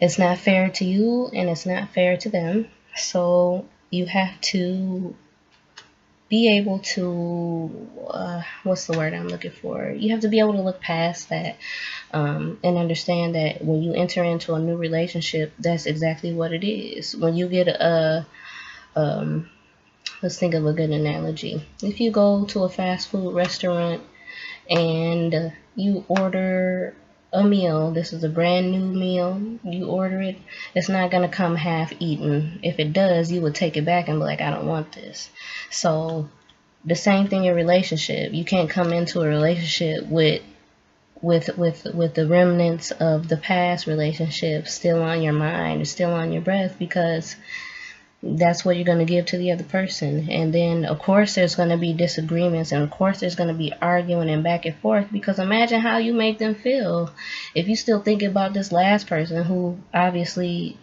It's not fair to you and it's not fair to them. So you have to be able to, what's the word I'm looking for? You have to be able to look past that, and understand that when you enter into a new relationship, that's exactly what it is. When you get um, let's think of a good analogy. If you go to a fast food restaurant and you order a meal, this is a brand new meal, you order it, it's not going to come half eaten. If it does, you would take it back and be like, I don't want this. So the same thing in relationship. You can't come into a relationship with the remnants of the past relationship still on your mind, still on your breath, because that's what you're going to give to the other person. And then of course there's going to be disagreements, and of course there's going to be arguing and back and forth, because imagine how you make them feel if you still think about this last person who obviously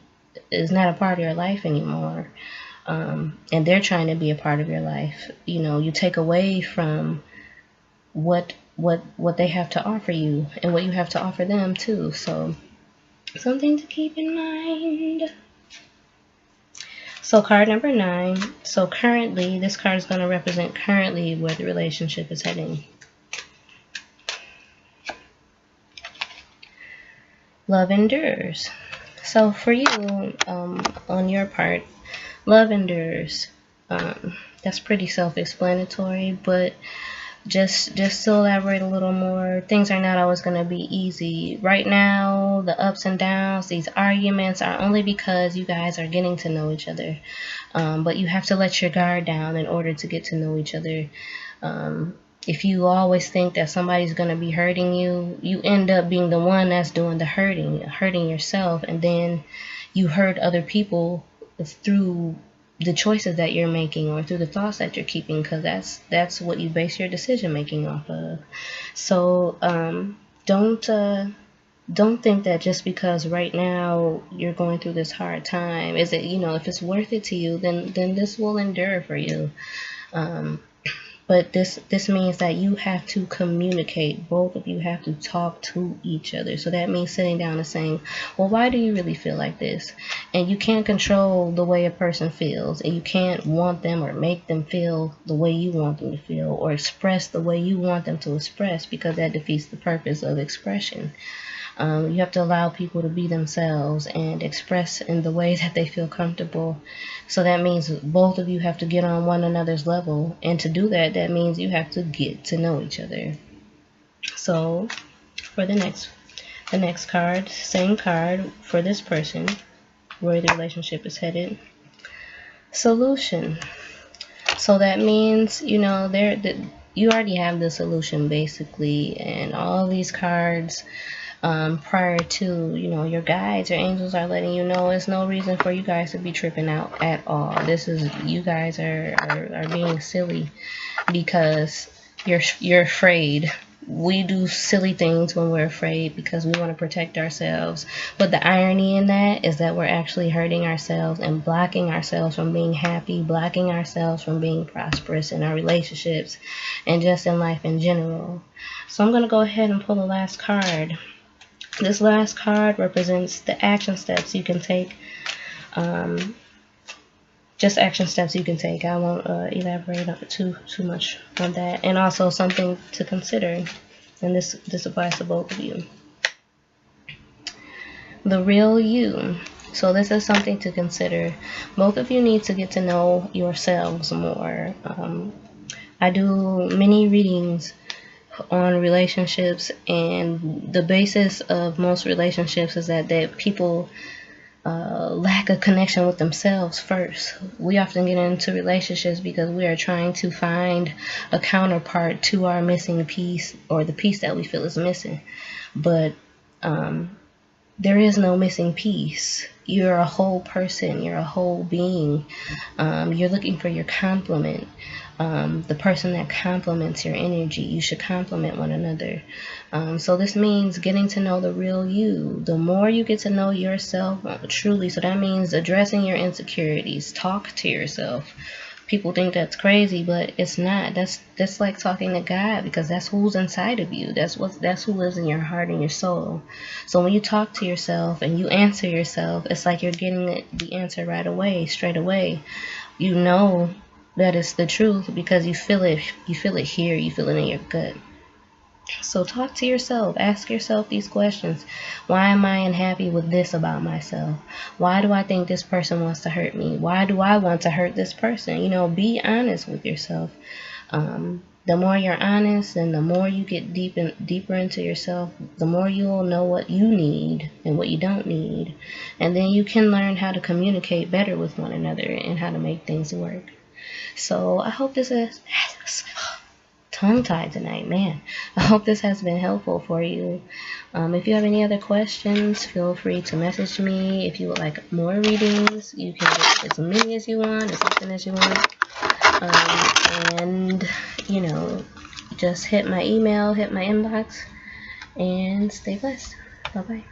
is not a part of your life anymore, and they're trying to be a part of your life. You know, you take away from what they have to offer you and what you have to offer them too. So something to keep in mind. So card number 9. So currently, this card is going to represent currently where the relationship is heading. Love endures. So for you, on your part, love endures. That's pretty self-explanatory, but just to elaborate a little more, things are not always going to be easy. Right now, the ups and downs, these arguments are only because you guys are getting to know each other. But you have to let your guard down in order to get to know each other. If you always think that somebody's going to be hurting you, you end up being the one that's doing the hurting yourself, and then you hurt other people through the choices that you're making or through the thoughts that you're keeping, because that's what you base your decision making off of. So don't think that just because right now you're going through this hard time, is it, you know, if it's worth it to you, then this will endure for you. But this means that you have to communicate. Both of you have to talk to each other. So that means sitting down and saying, well, why do you really feel like this? And you can't control the way a person feels, and you can't want them or make them feel the way you want them to feel, or express the way you want them to express, because that defeats the purpose of expression. You have to allow people to be themselves and express in the way that they feel comfortable. So that means both of you have to get on one another's level. And to do that, that means you have to get to know each other. So for the next card, same card for this person, where the relationship is headed. Solution. So that means, you know, you already have the solution basically, and all these cards prior to, you know, your guides or angels are letting you know there's no reason for you guys to be tripping out at all. This is, you guys are being silly because you're afraid. We do silly things when we're afraid because we want to protect ourselves. But the irony in that is that we're actually hurting ourselves and blocking ourselves from being happy, blocking ourselves from being prosperous in our relationships and just in life in general. So I'm going to go ahead and pull the last card. This last card represents the action steps you can take. Just action steps you can take. I won't elaborate too much on that. And also something to consider, and this applies to both of you. The real you. So this is something to consider. Both of you need to get to know yourselves more. I do many readings on relationships, and the basis of most relationships is that people lack a connection with themselves first. We often get into relationships because we are trying to find a counterpart to our missing piece, or the piece that we feel is missing. But there is no missing piece. You're a whole person. You're a whole being. You're looking for your complement. The person that complements your energy. You should complement one another. So this means getting to know the real you. The more you get to know yourself truly, so that means addressing your insecurities. Talk to yourself. People think that's crazy, but it's not. That's like talking to God, because that's who's inside of you. That's who lives in your heart and your soul. So when you talk to yourself and you answer yourself, it's like you're getting the answer right away, straight away. You know that it's the truth because you feel it. You feel it here. You feel it in your gut. So talk to yourself. Ask yourself these questions. Why am I unhappy with this about myself? Why do I think this person wants to hurt me? Why do I want to hurt this person? You know, be honest with yourself. The more you're honest and the more you get deeper into yourself, the more you'll know what you need and what you don't need. And then you can learn how to communicate better with one another and how to make things work. So I hope this is tongue-tied tonight, man. I hope this has been helpful for you. If you have any other questions, feel free to message me. If you would like more readings, you can get as many as you want, as often as you want. And, you know, just hit my email, hit my inbox, and stay blessed. Bye-bye.